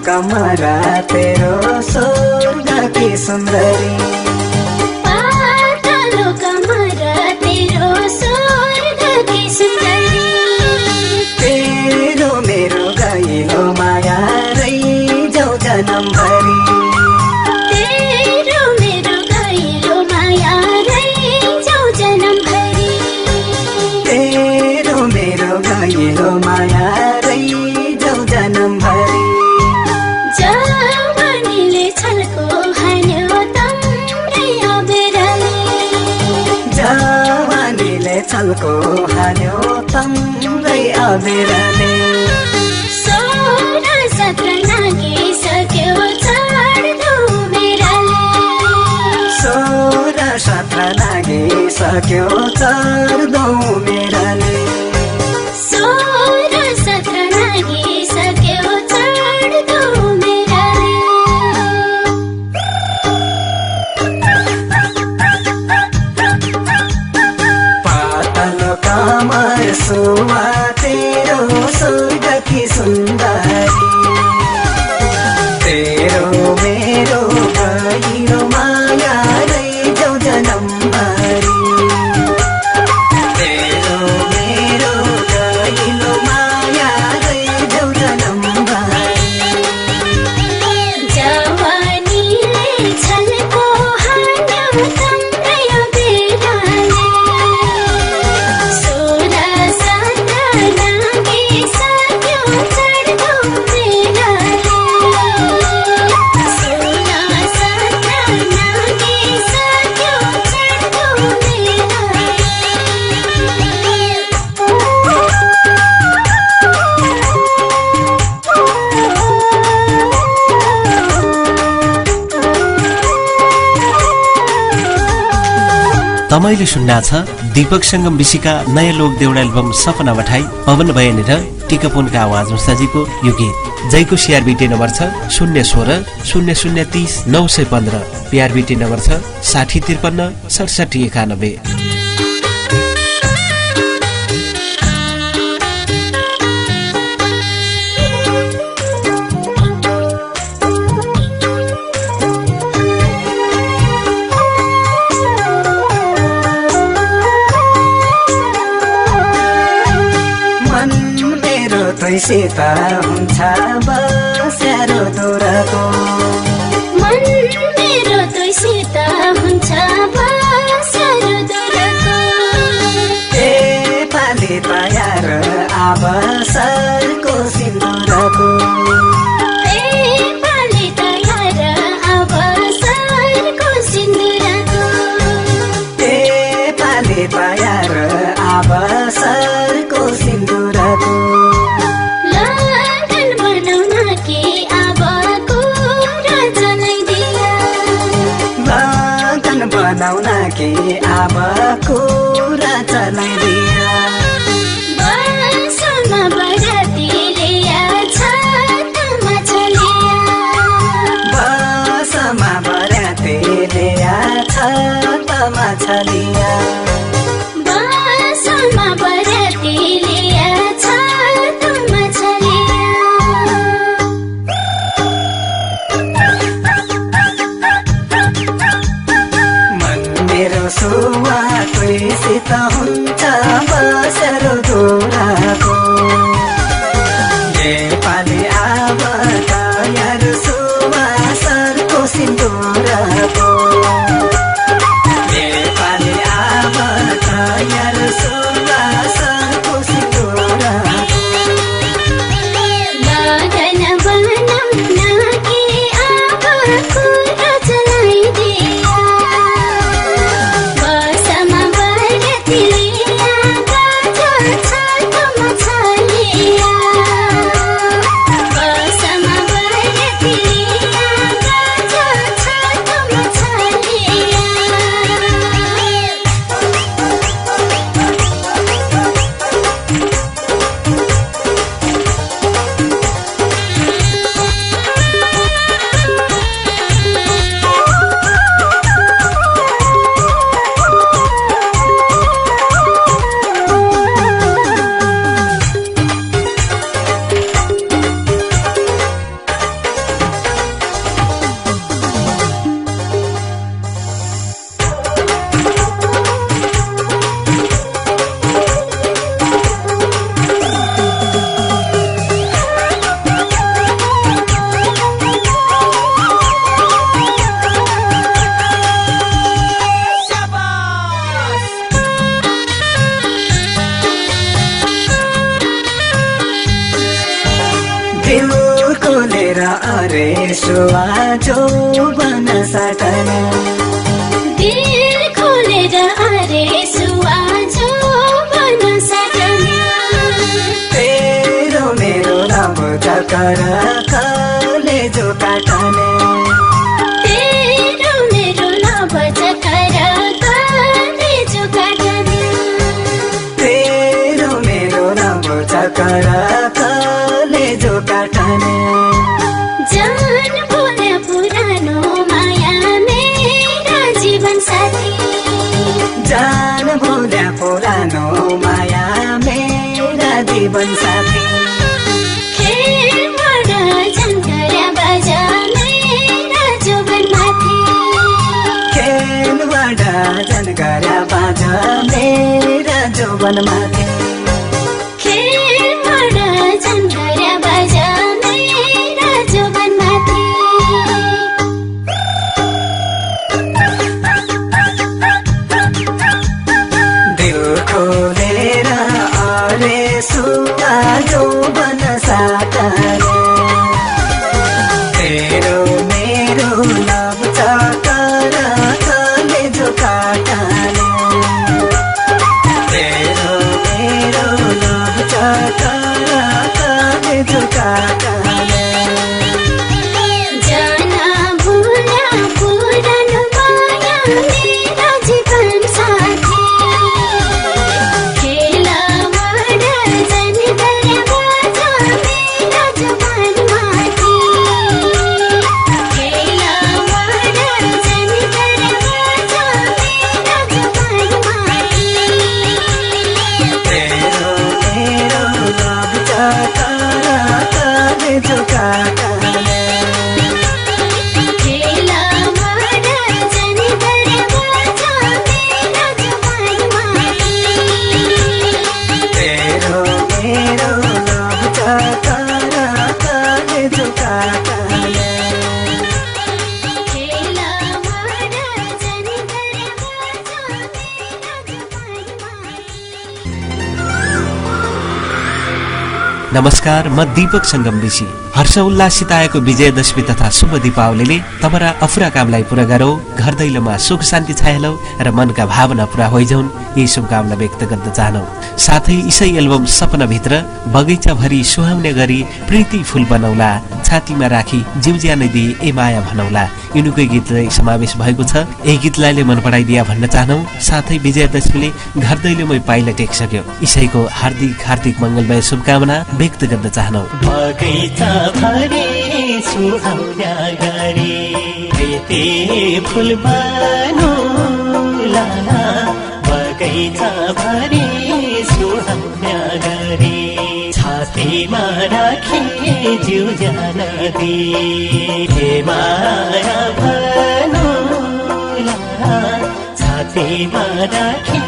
कमरा तेरो स्वर्ग की सुंदरी पातालो कमरा तेरो स्वर्ग की सुंदरी तेरो मेरो गइलो माया रही जाऊ जन्म भरी तेरो मेरो गइलो माया रही जाऊ जन्म भरी तेरो मेरो गइलो माया रही जाऊ जन्म भरी जवानीले छलको हान्यो तम्रै अबेरले जवानीले छलको हान्यो तम्रै अबेरले 16-17 नागिसक्यो चढ्दो मेराले 16-17 नागिसक्यो चढ्दो मेराले 16-17 नागिसक्यो चढ्दो कमर सुवा तेरो स्वर्ग की सुंदरी तेरो मेरो गहिरो माया रही जाऊ जन्म भरी तेरो मेरो गहिरो माया रही जाऊ जन्म भरी जवानीले छलको हान्यो तम्रै अबेरले तपाईले सुन्नुहुन्छ दीपक संगम विशिका नयाँ लोक देउडा एल्बम सपना बठाई पवन बयानी र टिकापुनका आवाजमा सजिएको यो गीत जयको सीआरबीटी नम्बर छ 016 0030 915 पीआरबीटी नम्बर छ 6053 6791। सीता हुन्छ बस्यारो दुराको मन मेरो तोइ सीता हुन्छ बस्यारो दुराको ए पाली पायार आबसरको सिन्दुरको ए पाली तयार आबसरको सिन्दुरको ए पाली पायार आबसरको सिन्दुरको बनाउन के आबाको कुरा चलाइदिया बसमा बराती ल्याया छातामा छलिया बसमा बराती ल्याया छातामा छलिया बसमा बराती ल्याया छातामा छलिया मन मेरो सुवा तुइसित हुन्छ सुवाजो बन सकन दिल खोलेर अरे सुवाजो बन सकन तेरो मेरो रब चकर कलेजो काटन तेरो मेरो नभ चकर कलेजो काटन तेरो मेरो रब चकर कलेजो काटन जान भोला पुरानो माया मेरा जीवन साथी जान भोल्या पुरानो माया मेरा जीवन साथी खेलबाट झन्करा बाजा मेरा जोबन माथि खेलबाट झन्करा बाजा मेरा जोबन माथि खेलबाट झन्करा बाजा मेरा जोबन माथि दिल खोलेर अरे सुवाजो बन सकन तेरो मेरो लभ चकर कलेजो काटन तेरो मेरो लभ चकर कलेजो काटन जाना भोला पुरानो माया मेरा जीवन साथी खेलबाट झन्करा बाजा मेरा जोबन माथि खेलबाट झन्करा बाजा मेरा जोबन माथि तेरो मेरो लभ चकर कलेजो काटन खेलबाट झन्करा बाजा मेरा जोबन माथि तेरो मेरो लभ चकर कलेजो काटन खेलबाट झन्करा बाजा मेरा जोबन माथि नमस्कार, म दीपक संगम ऋषि। हर्ष उल्लासित आएको विजयदशमी तथा शुभ दीपावलीले तमरा अफुरा कामलाई पूरा गरौ, घर दैलोमा सुख शान्ति छायलौ र मनका भावना पूरा होइजौन्, यही शुभकामना व्यक्त गर्न चाहनौ। साथै इसै एल्बम सपनाभित्र बगैँचाभरि सुहाउने गरी प्रीति फूल बनौला, छातीमा राखी जिउज्यानै दिए ए माया भनौला, यिनीकै गीतलाई समावेश भएको छ। यही गीतलाई मन पराइदिया भन्न चाहनौ। साथै विजयदशमीले घर दैलोमै पाइला टेक्सक्यो, इसैको हार्दिक हार्दिक मङ्गलमय शुभकामना व्यक्त गर्न चाहनौ। बगैँचा भरे सुहाउना गरी प्रीति फुल बनौला, बगैँचा भरे सुहाउना गरी छातीमा राखे जिउ जान दिए माया भनौला, छातीमा राखे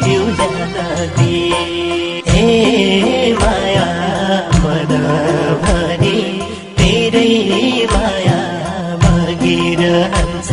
जिउ जान दिए माया मन भरि तेरै माया मागिरहन्छ।